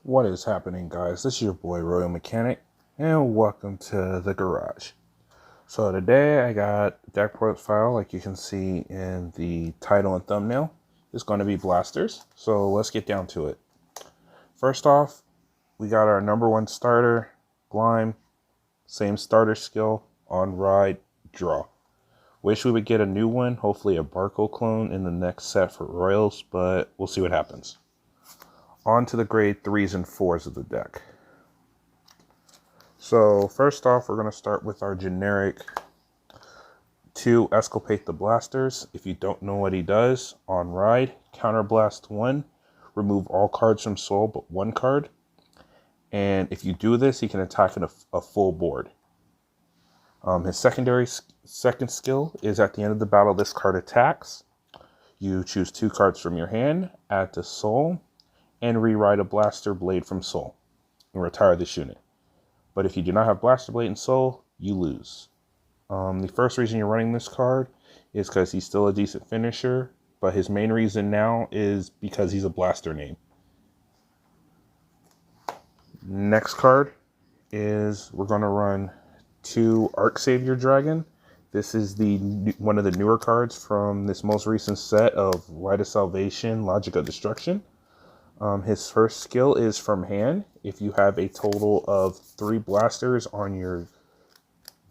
What is happening, guys? This is your boy Royal Mechanic, and welcome to the garage. So today I got a deck profile, like you can see in the title and thumbnail. It's going to be blasters, so let's get down to it. First off, we got our number one starter, Glime. Same starter skill, on ride, draw. Wish we would get a new one, hopefully a Barco clone in the next set for Royals, but we'll see what happens. On to the grade 3s and 4s of the deck. So first off, we're going to start with our generic 2 Exculpate the Blasters. If you don't know what he does, on ride, counterblast 1, remove all cards from soul but 1 card. And if you do this, he can attack in a full board. His second skill is at the end of the battle, this card attacks. You choose 2 cards from your hand, add to soul, and rewrite a Blaster Blade from soul, and retire this unit. But if you do not have Blaster Blade and soul, you lose. The first reason you're running this card is because he's still a decent finisher, but his main reason now is because he's a blaster name. Next card is we're going to run 2 Arc Savior Dragon. This is one of the newer cards from this most recent set of Light of Salvation, Logic of Destruction. His first skill is from hand. If you have a total of 3 blasters on your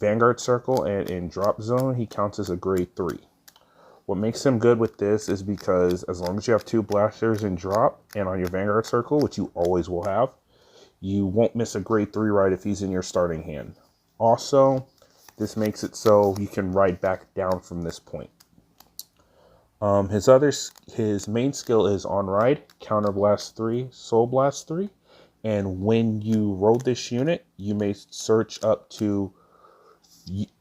Vanguard circle and in drop zone, he counts as a grade 3. What makes him good with this is because as long as you have 2 blasters in drop and on your Vanguard circle, which you always will have, you won't miss a grade 3 ride if he's in your starting hand. Also, this makes it so you can ride back down from this point. His main skill is on ride, counterblast 3, soul blast 3, and when you roll this unit, you may search up to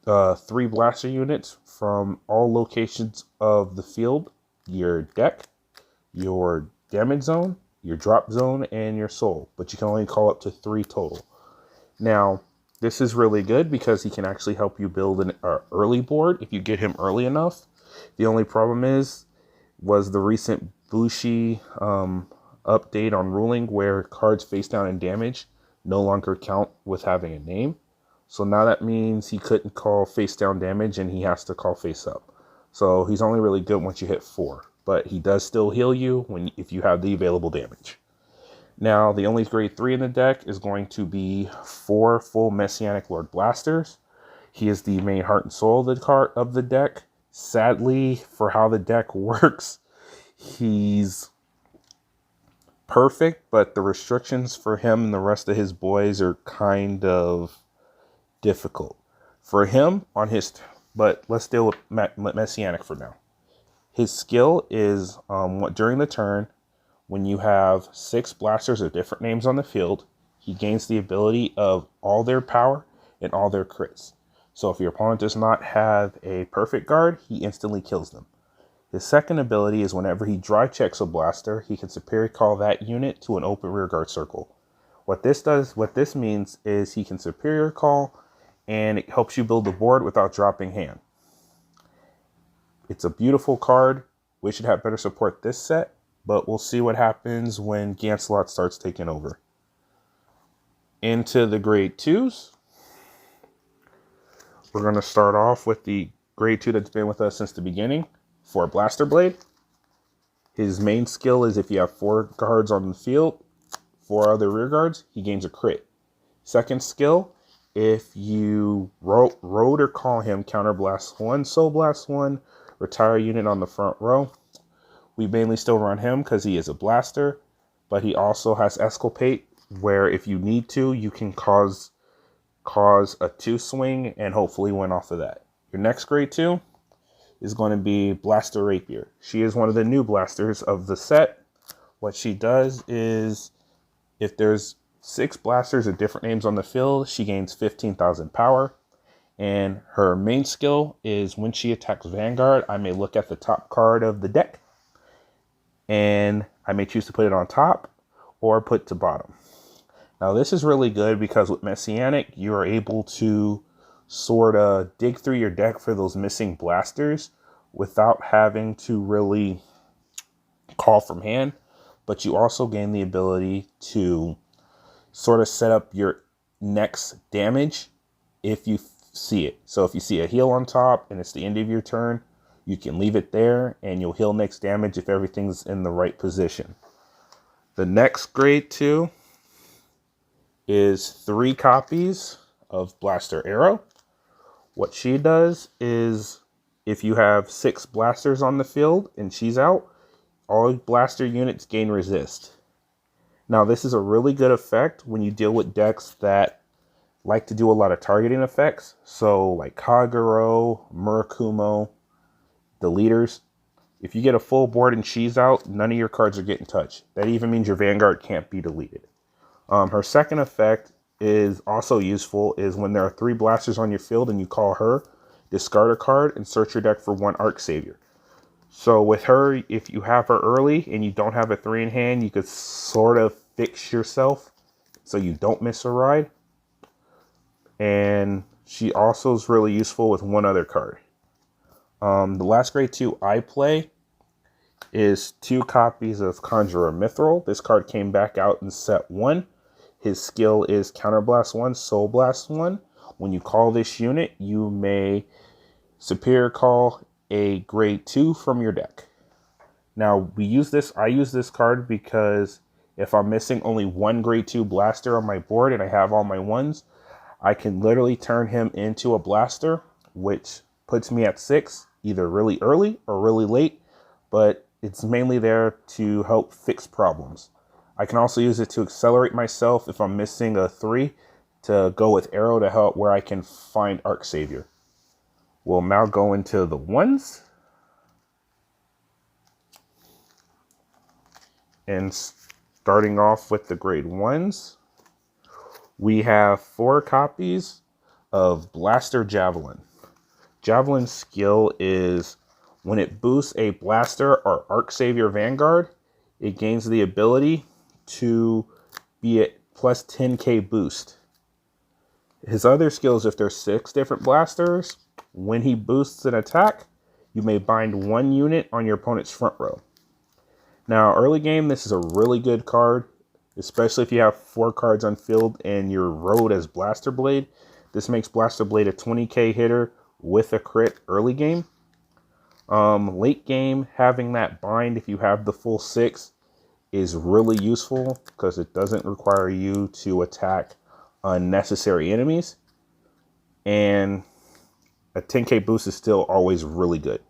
3 blaster units from all locations of the field, your deck, your damage zone, your drop zone, and your soul, but you can only call up to 3 total. Now, this is really good because he can actually help you build an early board if you get him early enough. The only problem was the recent Bushi update on ruling where cards face down and damage no longer count with having a name. So now that means he couldn't call face down damage and he has to call face up. So he's only really good once you hit 4, but he does still heal you if you have the available damage. Now, the only grade 3 in the deck is going to be 4 full Messianic Lord blasters. He is the main heart and soul of the deck. Sadly, for how the deck works, he's perfect, but the restrictions for him and the rest of his boys are kind of difficult. For him, but let's deal with Messianic for now. His skill is during the turn, when you have 6 blasters of different names on the field, he gains the ability of all their power and all their crits. So if your opponent does not have a perfect guard, he instantly kills them. His second ability is whenever he drive checks a blaster, he can superior call that unit to an open rear guard circle. What this means is he can superior call and it helps you build the board without dropping hand. It's a beautiful card. We should have better support this set, but we'll see what happens when Gancelot starts taking over. Into the grade 2s. We're going to start off with the grade 2 that's been with us since the beginning, for Blaster Blade. His main skill is if you have 4 guards on the field, 4 other rear guards, he gains a crit. Second skill, if you road or call him, counterblast 1, soul blast 1, retire a unit on the front row. We mainly still run him because he is a blaster, but he also has Exculpate, where if you need to, you can cause a 2 swing and hopefully win off of that. Your next grade 2 is going to be Blaster Rapier. She is one of the new blasters of the set. What she does is if there's 6 blasters of different names on the field, she gains 15,000 power. And her main skill is when she attacks Vanguard, I may look at the top card of the deck and I may choose to put it on top or put to bottom. Now this is really good because with Messianic, you are able to sort of dig through your deck for those missing blasters without having to really call from hand. but you also gain the ability to sort of set up your next damage if you see it. So if you see a heal on top and it's the end of your turn, you can leave it there and you'll heal next damage if everything's in the right position. The next grade 2 is 3 copies of Blaster Arrow. What she does is if you have 6 blasters on the field and she's out, all blaster units gain resist. Now this is a really good effect when you deal with decks that like to do a lot of targeting effects. So like Kagero, Murakumo, the leaders. If you get a full board and she's out, none of your cards are getting touched. That even means your Vanguard can't be deleted. Her second effect is also useful, is when there are 3 blasters on your field and you call her, discard a card and search your deck for 1 Arc Savior. So with her, if you have her early and you don't have a 3 in hand, you could sort of fix yourself so you don't miss a ride. And she also is really useful with 1 other card. The last grade 2 I play is 2 copies of Conjurer Mithril. This card came back out in set 1. His skill is Counterblast 1, Soul Blast 1. When you call this unit, you may Superior Call a grade 2 from your deck. Now I use this card because if I'm missing only 1 grade 2 blaster on my board and I have all my 1s, I can literally turn him into a blaster, which puts me at 6, either really early or really late, but it's mainly there to help fix problems. I can also use it to accelerate myself if I'm missing a 3 to go with Arrow to help where I can find Arc Savior. We'll now go into the 1s. And starting off with the grade 1s, we have 4 copies of Blaster Javelin. Javelin's skill is when it boosts a Blaster or Arc Savior Vanguard, it gains the ability to be at plus 10k boost. His other skills, if there's 6 different blasters, when he boosts an attack, you may bind 1 unit on your opponent's front row. Now, early game, this is a really good card, especially if you have 4 cards on field and you're rode as Blaster Blade. This makes Blaster Blade a 20k hitter with a crit early game. Late game, having that bind if you have the full 6 is really useful because it doesn't require you to attack unnecessary enemies. And a 10k boost is still always really good.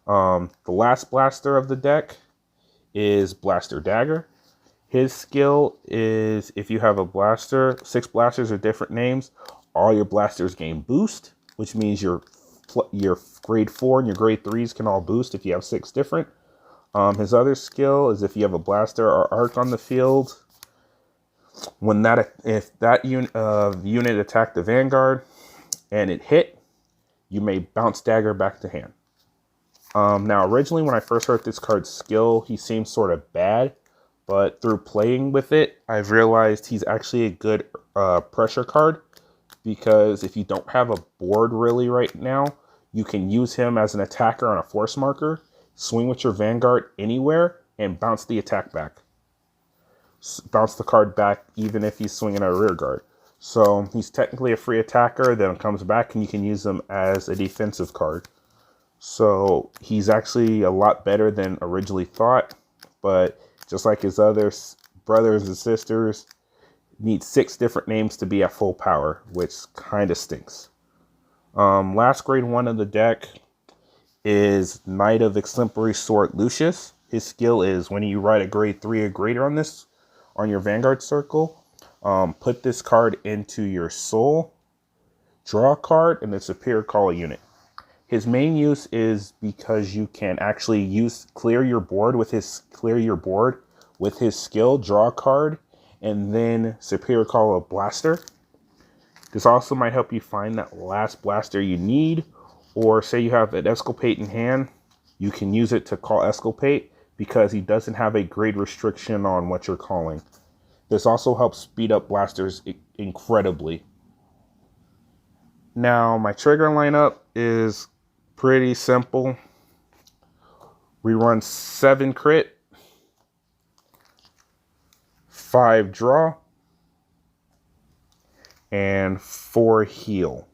The last blaster of the deck is Blaster Dagger. His skill is if you have a blaster, 6 blasters are different names, all your blasters gain boost, which means your grade 4 and your grade 3s can all boost if you have 6 different. His other skill is if you have a blaster or arc on the field, if that unit attacked the Vanguard and it hit, you may bounce Dagger back to hand. Now, originally when I first heard this card's skill, he seemed sort of bad, but through playing with it, I've realized he's actually a good pressure card, because if you don't have a board really right now, you can use him as an attacker on a force marker, swing with your Vanguard anywhere, and bounce the attack back. Bounce the card back even if he's swinging a rear guard. So he's technically a free attacker, then comes back and you can use him as a defensive card. So he's actually a lot better than originally thought, but just like his other brothers and sisters, need 6 different names to be at full power, which kind of stinks. Last grade 1 of the deck is Mightve Exculpate Sword Lucius. His skill is when you ride a grade 3 or greater on your Vanguard circle, put this card into your soul, draw a card, and then Superior Call a unit. His main use is because you can actually clear your board with his skill, draw a card, and then Superior Call a blaster. This also might help you find that last blaster you need, or say you have an Exculpate in hand, you can use it to call Exculpate because he doesn't have a grade restriction on what you're calling. This also helps speed up blasters incredibly. Now, my trigger lineup is pretty simple. We run 7 crit, 5 draw, and 4 heal.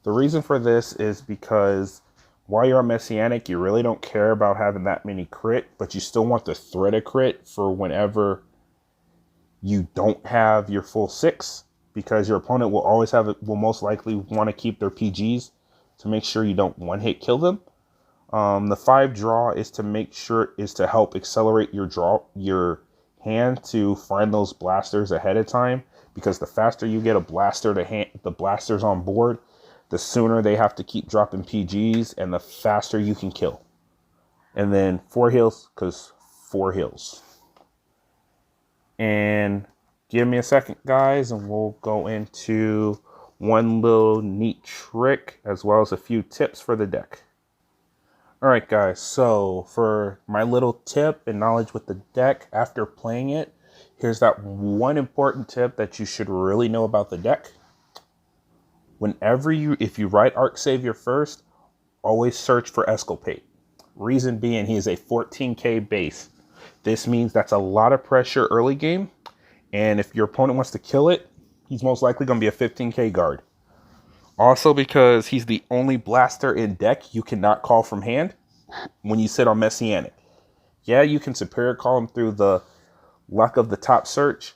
The reason for this is because while you're on Messianic, you really don't care about having that many crit, but you still want the threat of crit for whenever you don't have your full 6, because your opponent will always have it, will most likely want to keep their PGs to make sure you don't one-hit kill them. The 5 draw is to make sure is to help accelerate your hand to find those blasters ahead of time, because the faster you get a blaster to hand the blasters on board, the sooner they have to keep dropping PGs and the faster you can kill. And then 4 heals, because 4 heals. And give me a second, guys, and we'll go into one little neat trick as well as a few tips for the deck. Alright guys, so for my little tip and knowledge with the deck after playing it, here's that one important tip that you should really know about the deck. If you write Arc Savior first, always search for Exculpate. Reason being, he is a 14k base. This means that's a lot of pressure early game, and if your opponent wants to kill it, he's most likely going to be a 15k guard. Also, because he's the only blaster in deck you cannot call from hand when you sit on Messianic. Yeah, you can superior call him through the luck of the top search,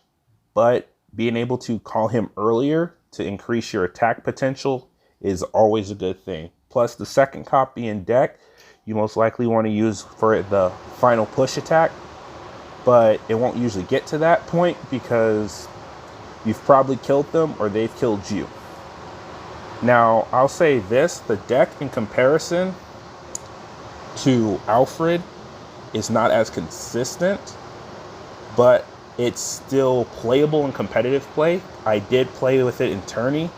but being able to call him earlier to increase your attack potential is always a good thing. Plus, the second copy in deck, you most likely want to use for the final push attack, but it won't usually get to that point because you've probably killed them or they've killed you. Now, I'll say this, the deck in comparison to Alfred is not as consistent, but it's still playable in competitive play. I did play with it in tourney,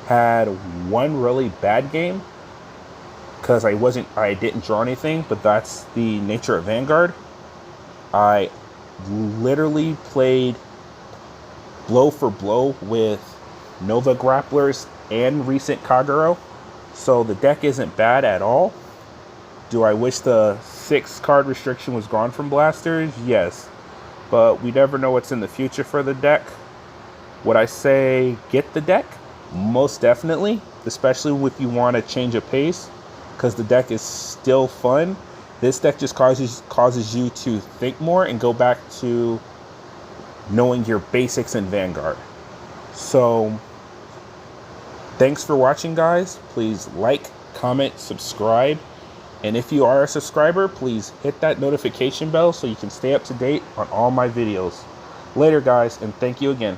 had one really bad game because I didn't draw anything, but that's the nature of Vanguard. I literally played blow for blow with Nova Grapplers and recent Kagero, so the deck isn't bad at all. Do I wish the 6 card restriction was gone from blasters? Yes, but we never know what's in the future for the deck. Would I say get the deck? Most definitely, especially if you want to change a pace, because the deck is still fun. This deck just causes you to think more and go back to knowing your basics in Vanguard. So thanks for watching, guys. Please like, comment, subscribe. And if you are a subscriber, please hit that notification bell so you can stay up to date on all my videos. Later, guys, and thank you again.